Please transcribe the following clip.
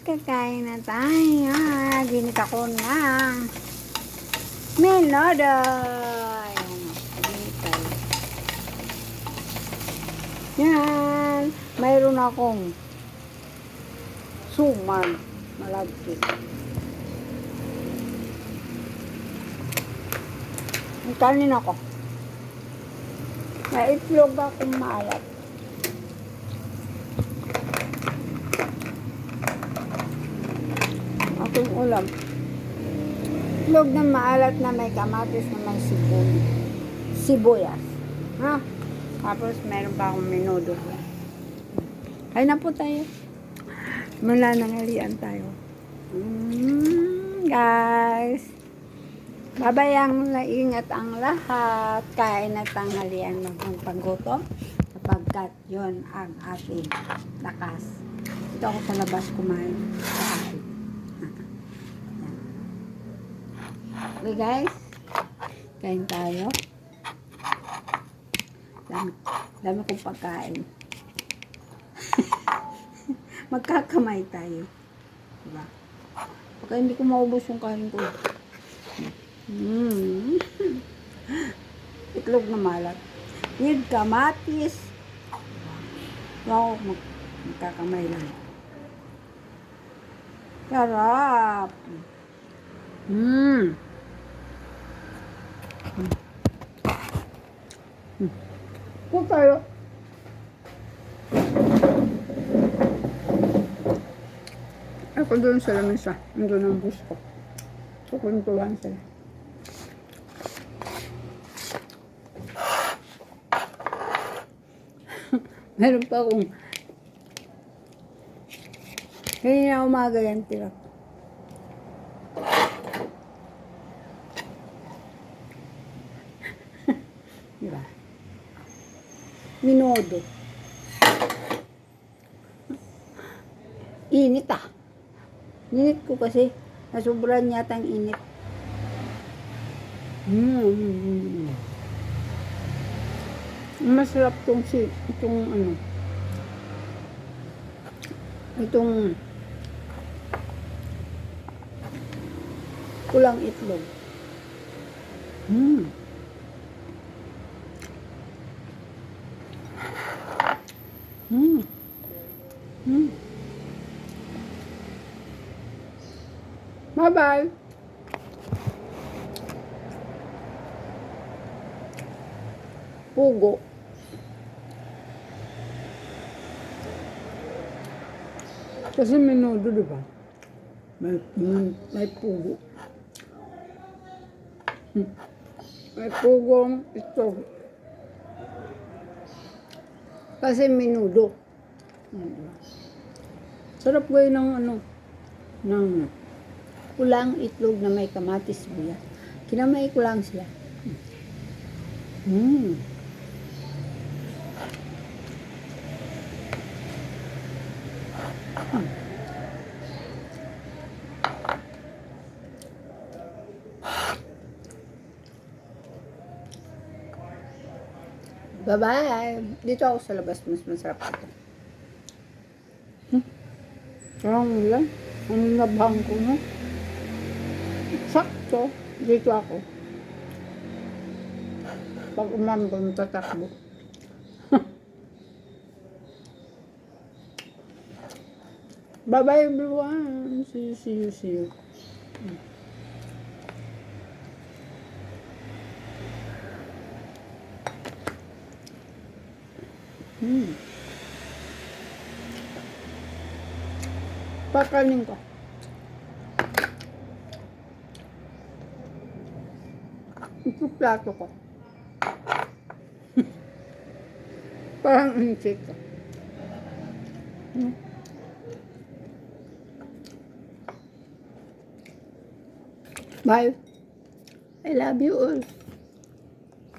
kakain na tayo. Ginit ako ng menudo. Ayan, ginit tayo. Yan. Mayroon akong suman. Malagkit. Ang kanin ako. May itlog akong maalat. Aking ulam. Itlog na maalat na may kamatis na may sibuyas. Ha? Tapos meron pa akong menudo. Ay na po tayo. Mula nangalian tayo. Guys. Babayang naingat ang lahat. Kain at tanghalian ng paggutom. Sapagkat yun ang ating lakas. Ito ako sa labas kumain. Okay guys. Kain tayo. Dami kong pagkain. Magkakamay tayo. Diba? Pagka hindi ko maubos yung kain ko. Itlog na malat. With kamatis. Wow, magkakamay lang. Sarap. Po tayo. Ako doon sa lamesa. Doon ang bus ko. Kukuntuhan sila. Meron pa akong kanina umaga yan tira. Diba? Menudo. Init ah. Init ko kasi. Nasobran yata ang init. Masarap itong kulang itlog. Bye-bye. Pugo. Kasi menudo, diba? May pugo. May pugong ito. Kasi menudo. Sarap gawin ng ng kulang itlog na may kamatis sibuyas. Kinamay ko lang sila. Bye-bye. Dito ako sa labas. Mas masarap ito. Parang yan. Ang nabhang ko, no? Sakto. Dito ako. Pag umambang tatakbo. Bye-bye everyone. See you. Pakanin ko. Ito plato ko. Parang insik ko. Bye. I love you all.